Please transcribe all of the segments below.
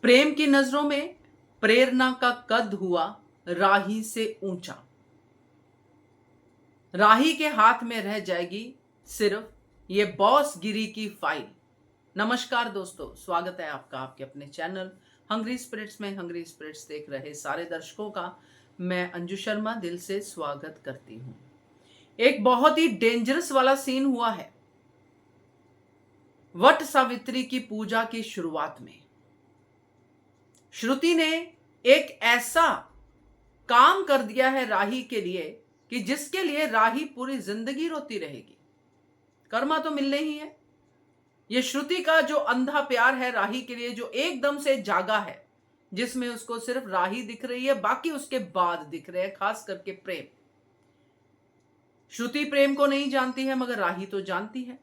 प्रेम की नजरों में प्रेरणा का कद हुआ राही से ऊंचा। राही के हाथ में रह जाएगी सिर्फ ये बॉस गिरी की फाइल। नमस्कार दोस्तों, स्वागत है आपका आपके अपने चैनल हंग्री स्पिरिट्स में। हंग्री स्पिरिट्स देख रहे सारे दर्शकों का मैं अंजू शर्मा दिल से स्वागत करती हूं। एक बहुत ही डेंजरस वाला सीन हुआ है वट सावित्री की पूजा की शुरुआत में। श्रुति ने एक ऐसा काम कर दिया है राही के लिए कि जिसके लिए राही पूरी जिंदगी रोती रहेगी। कर्मा तो मिलने ही है। ये श्रुति का जो अंधा प्यार है राही के लिए, जो एकदम से जागा है, जिसमें उसको सिर्फ राही दिख रही है, बाकी उसके बाद दिख रहे हैं, खास करके प्रेम। श्रुति प्रेम को नहीं जानती है मगर राही तो जानती है।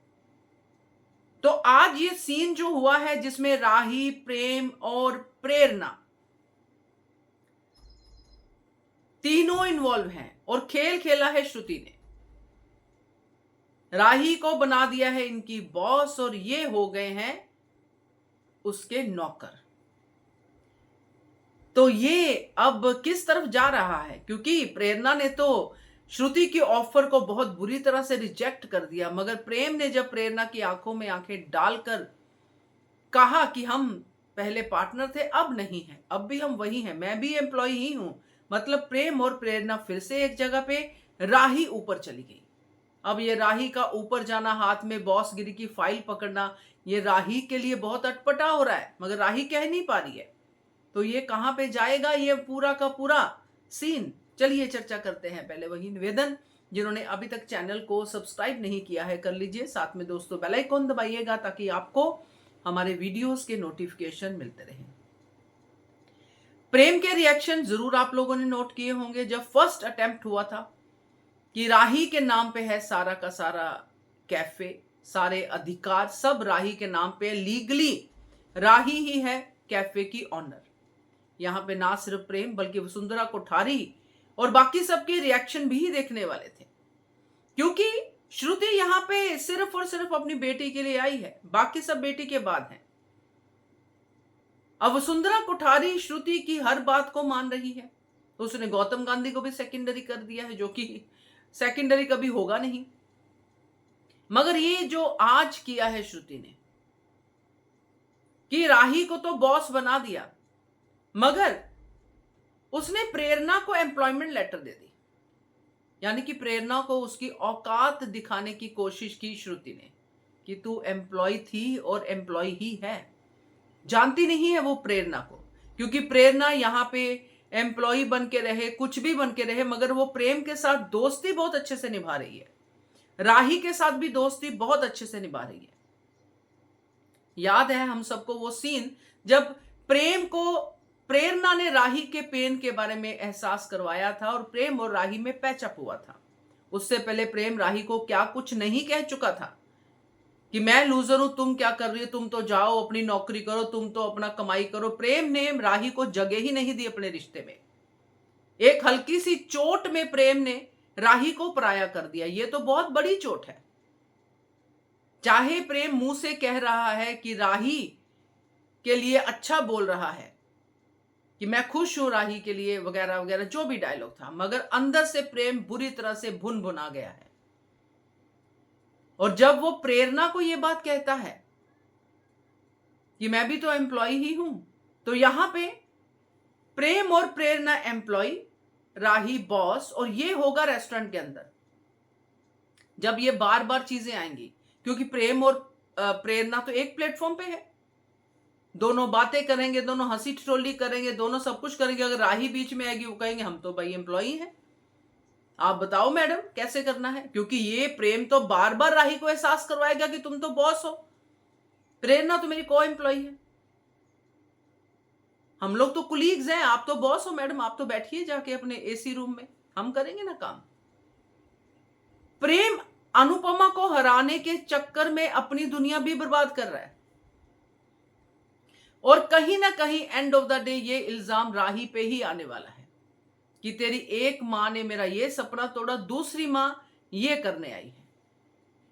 तो आज ये सीन जो हुआ है जिसमें राही, प्रेम और प्रेरणा तीनों इन्वॉल्व हैं और खेल खेला है श्रुति ने। राही को बना दिया है इनकी बॉस और ये हो गए हैं उसके नौकर। तो ये अब किस तरफ जा रहा है, क्योंकि प्रेरणा ने तो श्रुति की ऑफर को बहुत बुरी तरह से रिजेक्ट कर दिया, मगर प्रेम ने जब प्रेरणा की आंखों में आंखें डालकर कहा कि हम पहले पार्टनर थे, अब नहीं है, अब भी हम वही हैं, मैं भी एम्प्लॉय ही हूं। मतलब प्रेम और प्रेरणा फिर से एक जगह पे, राही ऊपर चली गई। अब ये राही का ऊपर जाना, हाथ में बॉसगिरी की फाइल पकड़ना, ये राही के लिए बहुत अटपटा हो रहा है, मगर राही कह नहीं पा रही है। तो ये कहां पे जाएगा ये पूरा का पूरा सीन, चलिए चर्चा करते हैं। पहले वही निवेदन, जिन्होंने अभी तक चैनल को सब्सक्राइब नहीं किया है कर लीजिए, साथ में दोस्तों बेल आइकन दबाइएगा ताकि आपको हमारे वीडियोस के नोटिफिकेशन मिलते रहें। प्रेम के रिएक्शन जरूर आप लोगों ने नोट किए होंगे। जब फर्स्ट अटेम्प्ट हुआ था कि राही के नाम पे है सारा का सारा कैफे, सारे अधिकार सब राही के नाम पे, लीगली राही ही है कैफे की ऑनर। यहां पे ना सिर्फ प्रेम बल्कि वसुंधरा कोठारी और बाकी सबके रिएक्शन भी देखने वाले थे, क्योंकि श्रुति यहां पे सिर्फ और सिर्फ अपनी बेटी के लिए आई है, बाकी सब बेटी के बाद हैं। अब वसुंधरा कोठारी श्रुति की हर बात को मान रही है, तो उसने गौतम गांधी को भी सेकेंडरी कर दिया है, जो कि सेकेंडरी कभी होगा नहीं। मगर ये जो आज किया है श्रुति ने कि राही को तो बॉस बना दिया, मगर उसने प्रेरणा को एम्प्लॉयमेंट लेटर दे दी, यानी कि प्रेरणा को उसकी औकात दिखाने की कोशिश की श्रुति ने कि तू एम्प्लॉय थी और एम्प्लॉय ही है। जानती नहीं है वो प्रेरणा को, क्योंकि प्रेरणा यहां पे एम्प्लॉय बन के रहे, कुछ भी बन के रहे, मगर वो प्रेम के साथ दोस्ती बहुत अच्छे से निभा रही है, राही के साथ भी दोस्ती बहुत अच्छे से निभा रही है। याद है हम सबको वो सीन जब प्रेम को प्रेरणा ने राही के पेन के बारे में एहसास करवाया था और प्रेम और राही में पैचअप हुआ था। उससे पहले प्रेम राही को क्या कुछ नहीं कह चुका था कि मैं लूजर हूं, तुम क्या कर रही हो, तुम तो जाओ अपनी नौकरी करो, तुम तो अपना कमाई करो। प्रेम ने राही को जगह ही नहीं दी अपने रिश्ते में। एक हल्की सी चोट में प्रेम ने राही को पराया कर दिया। यह तो बहुत बड़ी चोट है। चाहे प्रेम मुंह से कह रहा है कि राही के लिए अच्छा बोल रहा है कि मैं खुश हूं राही के लिए वगैरह वगैरह, जो भी डायलॉग था, मगर अंदर से प्रेम बुरी तरह से भुन भुना गया है। और जब वो प्रेरणा को यह बात कहता है कि मैं भी तो एम्प्लॉय ही हूं, तो यहां पे प्रेम और प्रेरणा एम्प्लॉय, राही बॉस, और ये होगा रेस्टोरेंट के अंदर जब ये बार बार चीजें आएंगी, क्योंकि प्रेम और प्रेरणा तो एक प्लेटफॉर्म पे है, दोनों बातें करेंगे, दोनों हंसी ठिठोली करेंगे, दोनों सब कुछ करेंगे। अगर राही बीच में आएगी, वो कहेंगे हम तो भाई एम्प्लॉय हैं, आप बताओ मैडम कैसे करना है। क्योंकि ये प्रेम तो बार बार राही को एहसास करवाएगा कि तुम तो बॉस हो, प्रेरणा तो मेरी को एम्प्लॉय है, हम लोग तो कुलीग्स हैं, आप तो बॉस हो मैडम, आप तो बैठिए जाके अपने एसी रूम में, हम करेंगे ना काम। प्रेम अनुपमा को हराने के चक्कर में अपनी दुनिया भी बर्बाद कर रहा है, और कहीं ना कहीं एंड ऑफ द डे ये इल्जाम राही पे ही आने वाला है कि तेरी एक मां ने मेरा ये सपना तोड़ा, दूसरी मां ये करने आई है,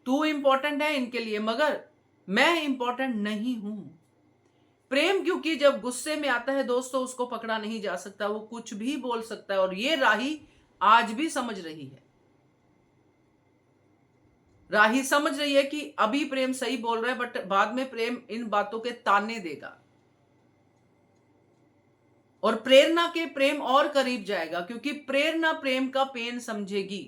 तू इंपॉर्टेंट है इनके लिए मगर मैं इंपॉर्टेंट नहीं हूं। प्रेम क्योंकि जब गुस्से में आता है दोस्तों उसको पकड़ा नहीं जा सकता, वो कुछ भी बोल सकता है, और ये राही आज भी समझ रही है। राही समझ रही है कि अभी प्रेम सही बोल रहा है, बट बाद में प्रेम इन बातों के ताने देगा और प्रेरणा के प्रेम और करीब जाएगा, क्योंकि प्रेरणा प्रेम का पेन समझेगी।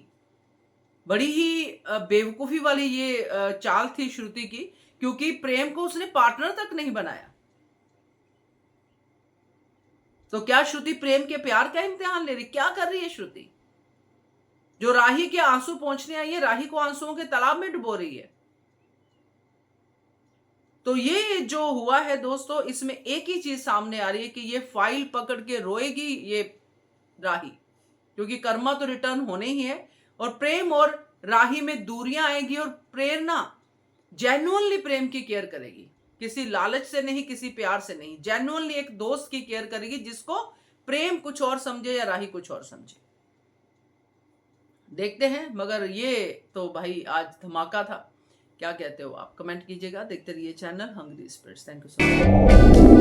बड़ी ही बेवकूफी वाली ये चाल थी श्रुति की, क्योंकि प्रेम को उसने पार्टनर तक नहीं बनाया। तो क्या श्रुति प्रेम के प्यार का इम्तिहान ले रही? क्या कर रही है श्रुति? जो राही के आंसू पहुंचने आई है, राही को आंसुओं के तालाब में डुबो रही है। तो ये जो हुआ है दोस्तों, इसमें एक ही चीज सामने आ रही है कि ये फाइल पकड़ के रोएगी ये राही, क्योंकि कर्मा तो रिटर्न होने ही है, और प्रेम और राही में दूरियां आएगी, और प्रेरणा जेन्युइनली प्रेम की केयर करेगी, किसी लालच से नहीं, किसी प्यार से नहीं, जेन्युइनली एक दोस्त की केयर करेगी, जिसको प्रेम कुछ और समझे या राही कुछ और समझे। देखते हैं, मगर ये तो भाई आज धमाका था। क्या कहते हो आप? कमेंट कीजिएगा। देखते रहिए channel hungry spirits. Thank you so much.